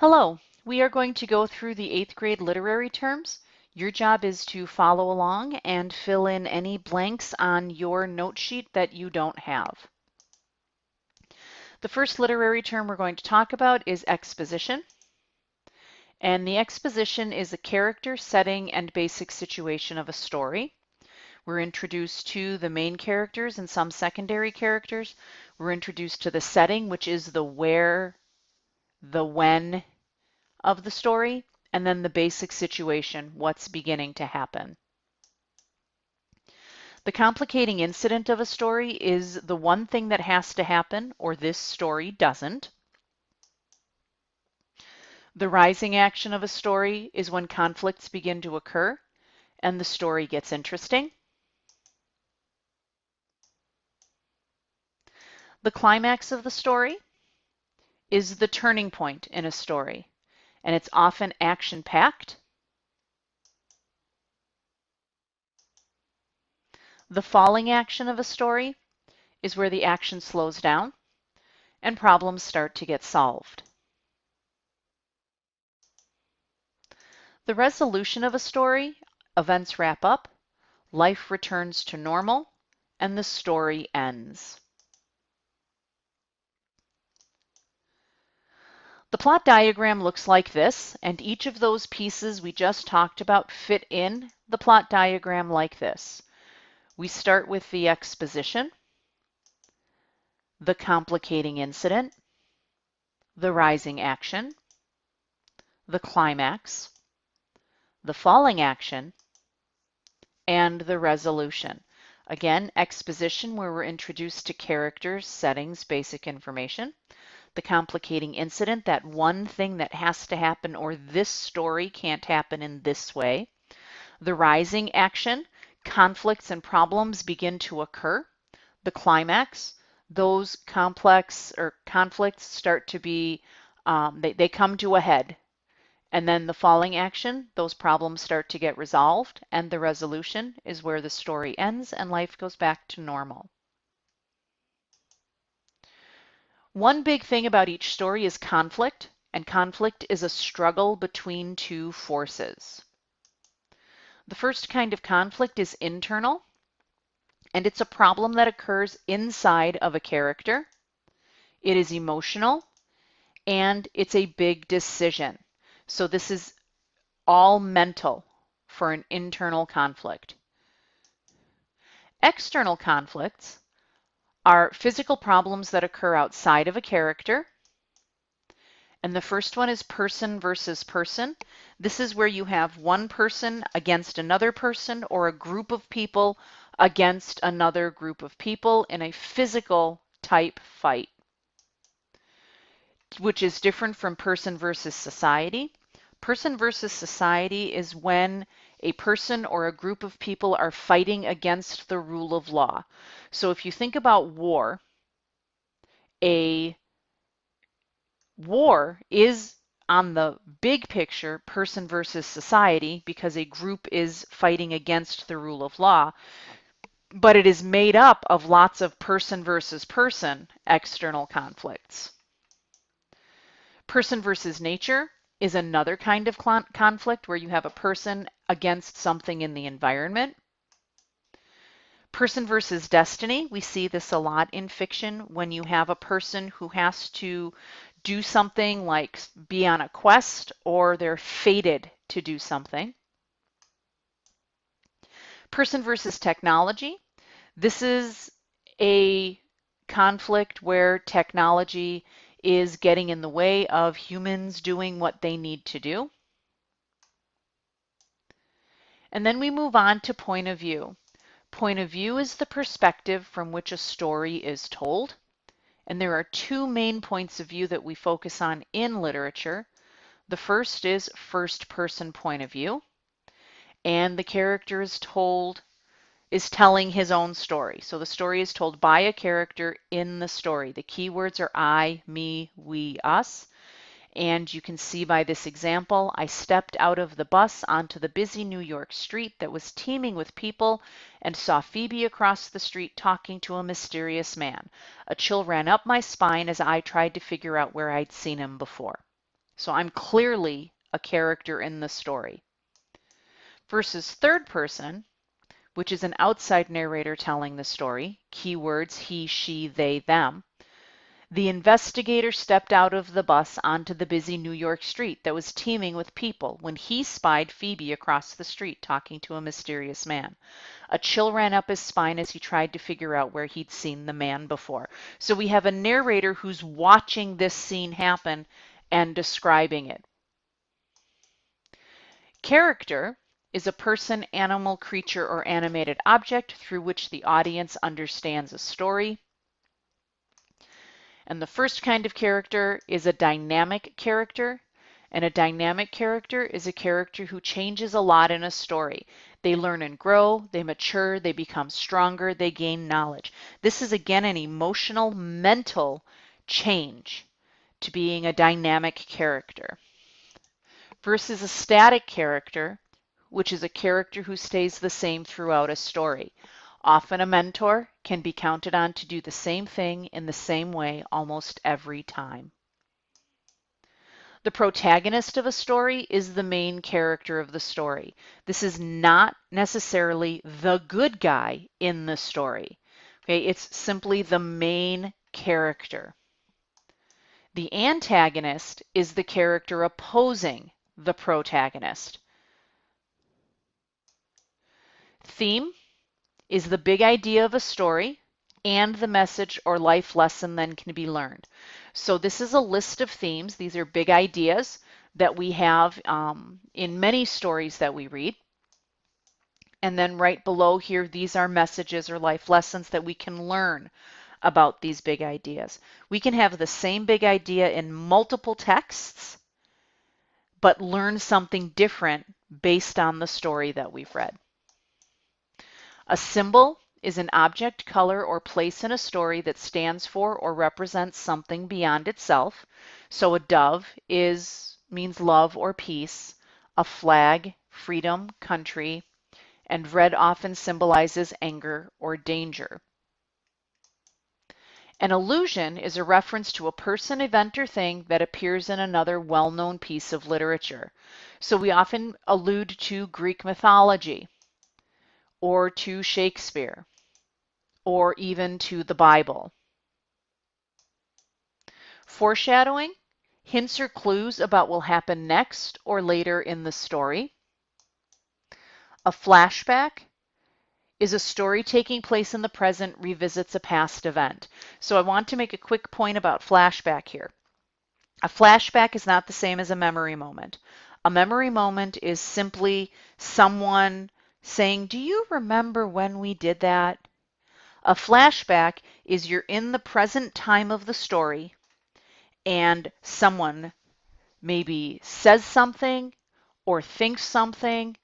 Hello, we are going to go through the 8th grade literary terms. Your job is to follow along and fill in any blanks on your note sheet that you don't have. The first literary term we're going to talk about is exposition. And the exposition is a character, setting, and basic situation of a story. We're introduced to the main characters and some secondary characters. We're introduced to the setting, which is the where, the when, of the story, and then the basic situation, what's beginning to happen. The complicating incident of a story is the one thing that has to happen or this story doesn't. The rising action of a story is when conflicts begin to occur and the story gets interesting. The climax of the story is the turning point in a story, and it's often action-packed. The falling action of a story is where the action slows down and problems start to get solved. The resolution of a story, events wrap up, life returns to normal, and the story ends. The plot diagram looks like this, and each of those pieces we just talked about fit in the plot diagram like this. We start with the exposition, the complicating incident, the rising action, the climax, the falling action, and the resolution. Again, exposition where we're introduced to characters, settings, basic information. The complicating incident, that one thing that has to happen or this story can't happen in this way. The rising action, conflicts and problems begin to occur. The climax, those complex or conflicts start to be, they come to a head. And then the falling action, those problems start to get resolved, and the resolution is where the story ends and life goes back to normal. One big thing about each story is conflict, and conflict is a struggle between two forces. The first kind of conflict is internal, and it's a problem that occurs inside of a character. It is emotional, and it's a big decision. So this is all mental for an internal conflict. External conflicts are physical problems that occur outside of a character. And the first one is person versus person. This is where you have one person against another person or a group of people against another group of people in a physical type fight, which is different from person versus society. Person versus society is when a person or a group of people are fighting against the rule of law. So if you think about war, a war is on the big picture person versus society because a group is fighting against the rule of law, but it is made up of lots of person versus person external conflicts. Person versus nature is another kind of conflict where you have a person against something in the environment. Person versus destiny, we see this a lot in fiction when you have a person who has to do something like be on a quest or they're fated to do something. Person versus technology, this is a conflict where technology is getting in the way of humans doing what they need to do. And then we move on to point of view. Point of view is the perspective from which a story is told. And there are two main points of view that we focus on in literature. The first is first person point of view. And the character is telling his own story. So the story is told by a character in the story. The keywords are I, me, we, us. And you can see by this example, I stepped out of the bus onto the busy New York street that was teeming with people and saw Phoebe across the street talking to a mysterious man. A chill ran up my spine as I tried to figure out where I'd seen him before. So I'm clearly a character in the story. Versus third person, which is an outside narrator telling the story, keywords he, she, they, them. The investigator stepped out of the bus onto the busy New York street that was teeming with people when he spied Phoebe across the street talking to a mysterious man. A chill ran up his spine as he tried to figure out where he'd seen the man before. So we have a narrator who's watching this scene happen and describing it. Character is a person, animal, creature, or animated object through which the audience understands a story. And the first kind of character is a dynamic character. And a dynamic character is a character who changes a lot in a story. They learn and grow, they mature, they become stronger, they gain knowledge. This is again an emotional, mental change to being a dynamic character. Versus a static character, which is a character who stays the same throughout a story. Often a mentor can be counted on to do the same thing in the same way almost every time. The protagonist of a story is the main character of the story. This is not necessarily the good guy in the story. Okay, it's simply the main character. The antagonist is the character opposing the protagonist. Theme is the big idea of a story and the message or life lesson then can be learned. So this is a list of themes. These are big ideas that we have in many stories that we read. And then right below here, these are messages or life lessons that we can learn about these big ideas. We can have the same big idea in multiple texts, but learn something different based on the story that we've read. A symbol is an object, color, or place in a story that stands for or represents something beyond itself. So a dove means love or peace, a flag, freedom, country, and red often symbolizes anger or danger. An allusion is a reference to a person, event, or thing that appears in another well-known piece of literature. So we often allude to Greek mythology, or to Shakespeare, or even to the Bible. Foreshadowing, hints or clues about what will happen next or later in the story. A flashback is a story taking place in the present revisits a past event. So I want to make a quick point about flashback here. A flashback is not the same as a memory moment. A memory moment is simply someone saying, "Do you remember when we did that?" A flashback is you're in the present time of the story and someone maybe says something or thinks something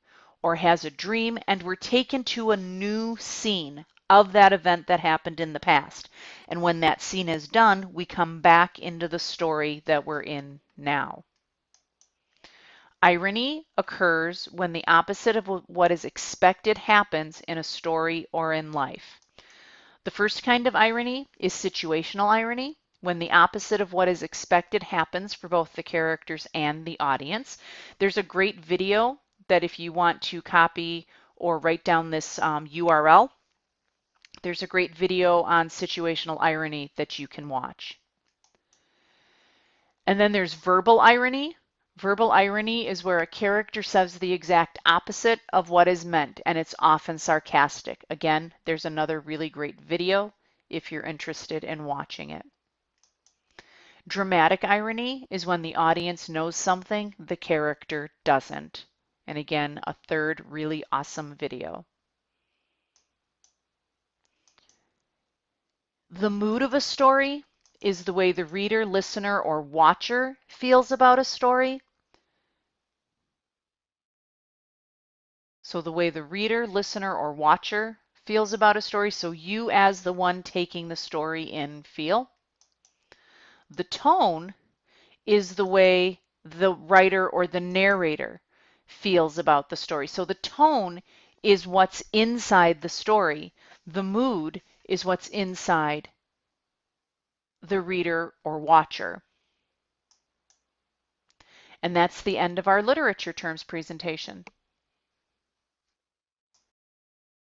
or has a dream and we're taken to a new scene of that event that happened in the past. And when that scene is done, we come back into the story that we're in now. Irony occurs when the opposite of what is expected happens in a story or in life. The first kind of irony is situational irony, when the opposite of what is expected happens for both the characters and the audience. There's a great video that if you want to copy or write down this URL, there's a great video on situational irony that you can watch. And then there's verbal irony. Verbal irony is where a character says the exact opposite of what is meant, and it's often sarcastic. Again, there's another really great video if you're interested in watching it. Dramatic irony is when the audience knows something the character doesn't. And again, a third really awesome video. The mood of a story is the way the reader, listener, or watcher feels about a story. So the way the reader, listener, or watcher feels about a story, so you as the one taking the story in feel. The tone is the way the writer or the narrator feels about the story. So the tone is what's inside the story. The mood is what's inside the reader or watcher. And that's the end of our literature terms presentation.